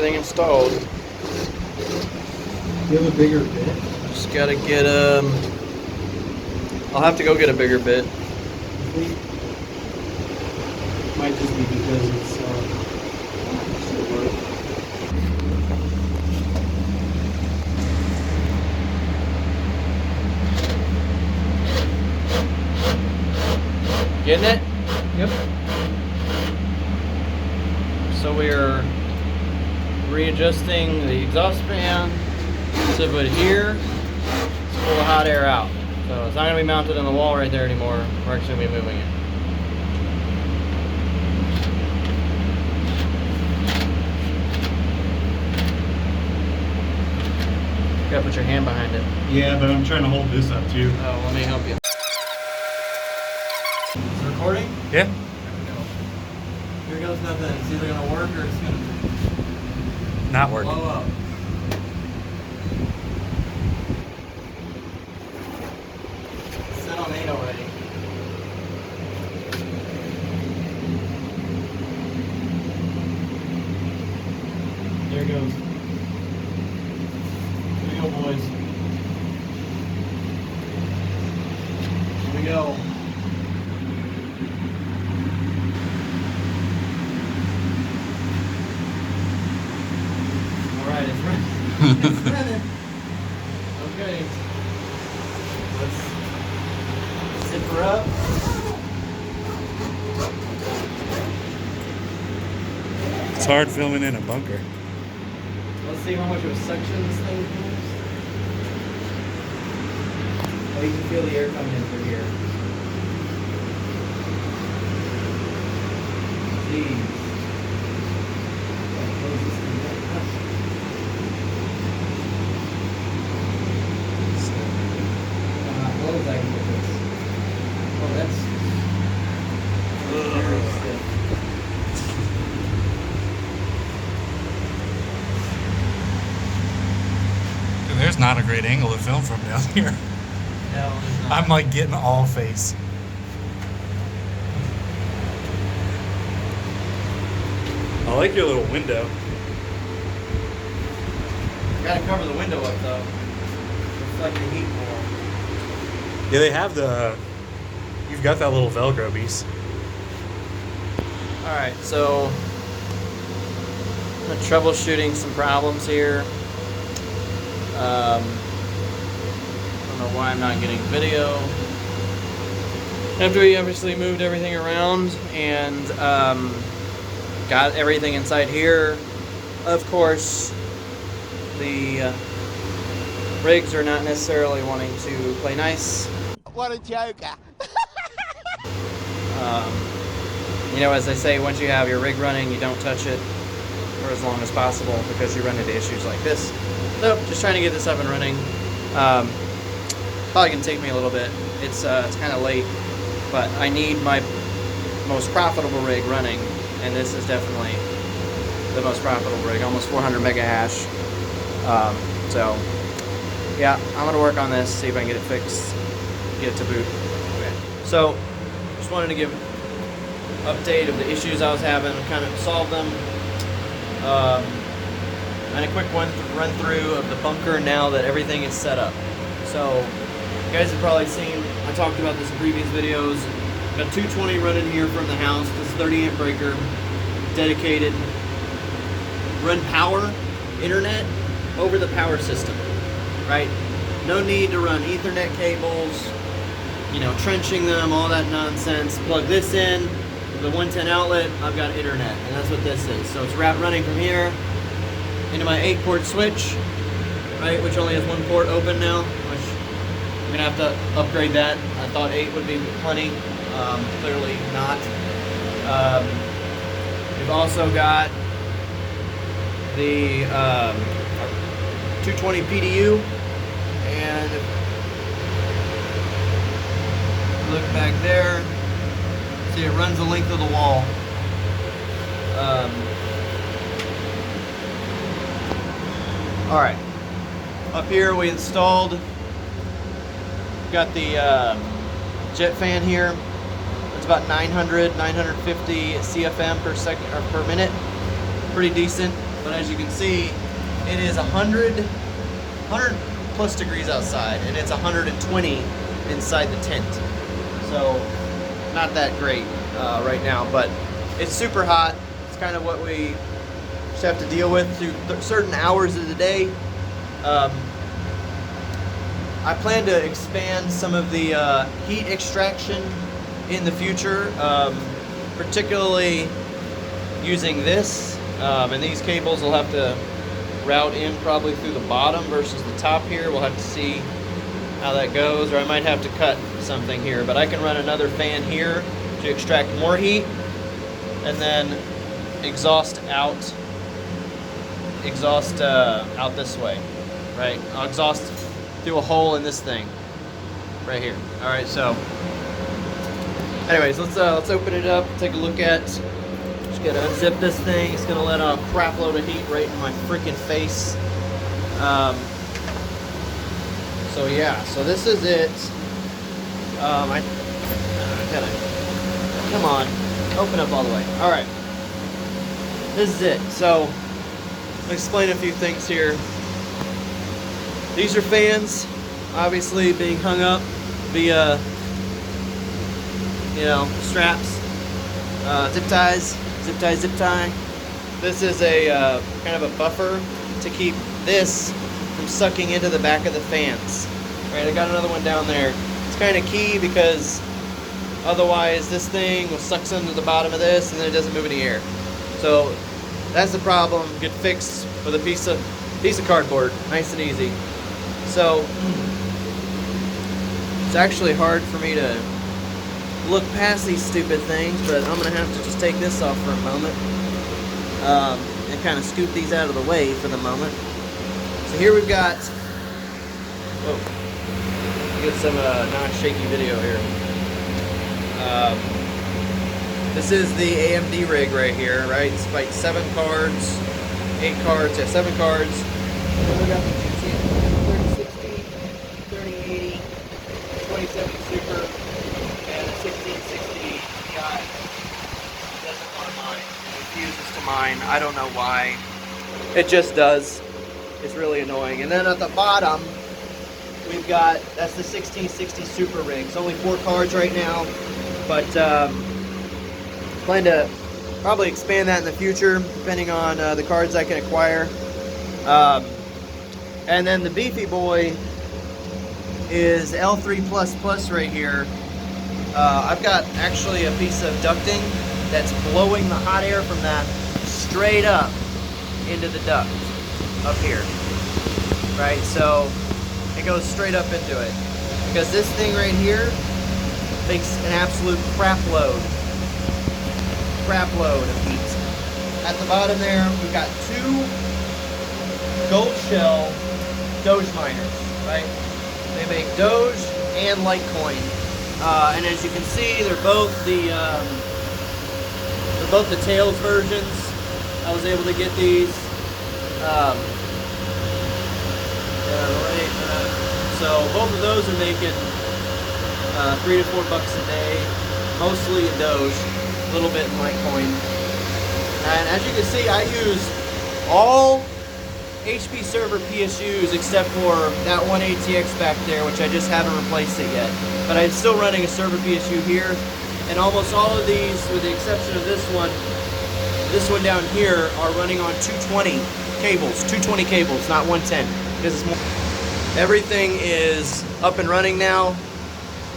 everything installed. You have a bigger bit? Just gotta get I'll have to go get a bigger bit. Might just be because it's still work. Getting it? Yep. So we are readjusting the exhaust fan to put here to pull the hot air out. So it's not going to be mounted on the wall right there anymore. We're actually going to be moving it. You got to put your hand behind it. Yeah, but I'm trying to hold this up too. Oh, let me help you. Is it recording? Yeah. Here goes nothing. It's either going to work or it's going to Not working. blow up. Set on 8 already. There it goes. Here we go, boys. Here we go. Alright, it's running. It's running. Okay. Let's zip her up. It's hard filming in a bunker. Let's see how much of a suction this thing has. Oh, you can feel the air coming in through here. Jeez. Close this thing back up. Close, I can get this. Oh, that's very stiff. Dude, there's not a great angle to film from down here. No, it's not. I'm like getting all face. I like your little window. Gotta cover the window up though. Reflect the heat more. Yeah, they have the. You've got that little Velcro piece. Alright, so I'm troubleshooting some problems here. I don't know why I'm not getting video. After we obviously moved everything around and got everything inside here, of course, the rigs are not necessarily wanting to play nice. What a joker. You know, as they say, once you have your rig running, you don't touch it for as long as possible because you run into issues like this. So, just trying to get this up and running. Probably gonna take me a little bit. It's kind of late, but I need my most profitable rig running, and this is definitely the most profitable rig, almost 400 mega hash. So, yeah, I'm gonna work on this, see if I can get it fixed, get it to boot. Okay. So, just wanted to give update of the issues I was having, kind of solve them. And a quick run through of the bunker now that everything is set up. So, you guys have probably seen, I talked about this in previous videos. Got 220 running here from the house. This is 30 amp breaker, dedicated. Run power, internet, over the power system, right? No need to run Ethernet cables, you know, trenching them, all that nonsense. Plug this in, the 110 outlet, I've got internet, and that's what this is. So it's running from here into my 8-port switch, right, which only has 1 port open now, which I'm gonna have to upgrade that. I thought 8 would be plenty, clearly not. We've also got the 220 PDU, and look back there. See, it runs the length of the wall. All right. Up here we installed. Got the jet fan here. It's about 950 CFM per second or per minute. Pretty decent. But as you can see, it is 100 plus degrees outside, and it's 120 inside the tent. So not that great right now, but it's super hot. It's kind of what we just have to deal with through certain hours of the day. I plan to expand some of the heat extraction in the future, particularly using this, and these cables will have to route in probably through the bottom versus the top here. We'll have to see how that goes, or I might have to cut something here, but I can run another fan here to extract more heat, and then exhaust out this way, right? I'll exhaust through a hole in this thing right here. All right, so anyways, let's open it up, take a look at. Just gotta unzip this thing. It's gonna let a crap load of heat right in my freaking face. So yeah, so this is it. I gotta, come on, open up all the way. All right, this is it. So I'll explain a few things here. These are fans, obviously being hung up via, straps, zip ties, zip tie. This is a kind of a buffer to keep this from sucking into the back of the fans. All right, I got another one down there. It's kind of key because otherwise this thing will suck into the bottom of this and then it doesn't move any air. So that's the problem. Get fixed with a piece of cardboard, nice and easy. So it's actually hard for me to look past these stupid things, but I'm gonna have to just take this off for a moment and kind of scoop these out of the way for the moment. So here we've got, whoa, get some non-shaky video here. This is the AMD rig right here, right? It's like 7 cards, 8 cards, yeah, 7 cards. And we got the 3060, 3080, 2070 Super, and a 1660 Ti. It doesn't want to mine. It refuses to mine. I don't know why. It just does. It's really annoying. And then at the bottom, we've got, that's the 1660 Super rig. It's only 4 cards right now, but plan to probably expand that in the future, depending on the cards I can acquire. And then the beefy boy is L3++ right here. I've got actually a piece of ducting that's blowing the hot air from that straight up into the duct up here, right? So it goes straight up into it because this thing right here makes an absolute crap load of heat. At the bottom there, we've got 2 gold shell Doge miners, right? They make Doge and Litecoin, and as you can see, they're both the Tails versions. I was able to get these. So both of those are making $3 to $4 a day, mostly in Doge, a little bit in Litecoin. And as you can see, I use all HP server PSUs except for that one ATX back there, which I just haven't replaced it yet. But I'm still running a server PSU here, and almost all of these, with the exception of this one down here, are running on 220 cables, 220 cables, not 110, because it's more. Everything is up and running now.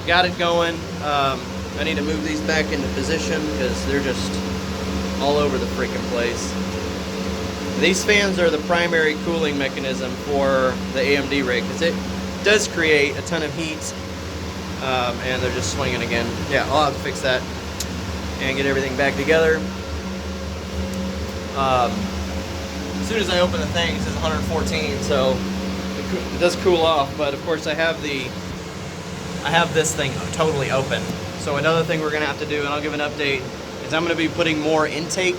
Got it going. I need to move these back into position because they're just all over the freaking place. These fans are the primary cooling mechanism for the AMD rig because it does create a ton of heat, and they're just swinging again. Yeah, I'll have to fix that and get everything back together. As soon as I open the thing, it says 114, so it does cool off. But of course, I have this thing totally open. So another thing we're gonna have to do, and I'll give an update, is I'm gonna be putting more intake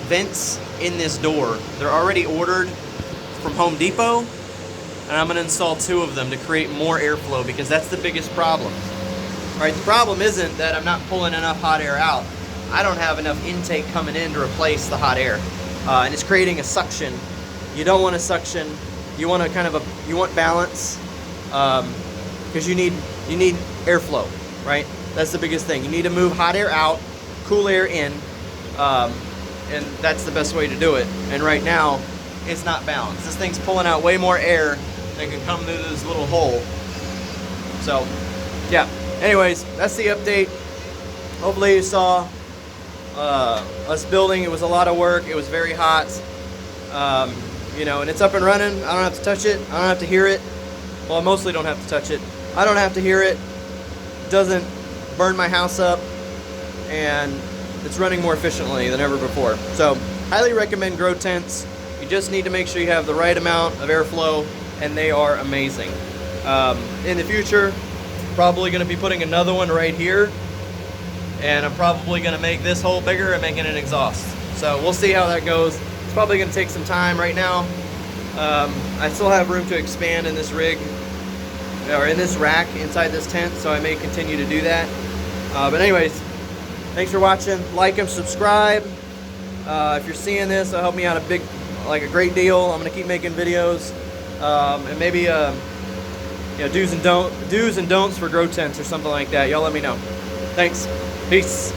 vents in this door. They're already ordered from Home Depot, and I'm gonna install 2 of them to create more airflow because that's the biggest problem. All right, the problem isn't that I'm not pulling enough hot air out. I don't have enough intake coming in to replace the hot air. and it's creating a suction. You don't want a suction. You want you want balance, because you need airflow, right? That's the biggest thing. You need to move hot air out, cool air in, and that's the best way to do it. And right now, it's not balanced. This thing's pulling out way more air than can come through this little hole. So, yeah. Anyways, that's the update. Hopefully you saw us building. It was a lot of work. It was very hot. You know, and it's up and running. I don't have to touch it. I don't have to hear it. Well, I mostly don't have to touch it. I don't have to hear it. It doesn't burn my house up, and it's running more efficiently than ever before. So, highly recommend Grow Tents. You just need to make sure you have the right amount of airflow, and they are amazing. In the future, probably going to be putting another one right here, and I'm probably going to make this hole bigger and making an exhaust. So we'll see how that goes. It's probably going to take some time right now. I still have room to expand in this rig, or in this rack inside this tent, so I may continue to do that. But anyways, thanks for watching. Like and subscribe. If you're seeing this, it'll help me out a great deal. I'm going to keep making videos, and maybe you know, do's and don'ts for Grow Tents or something like that. Y'all let me know. Thanks. Peace.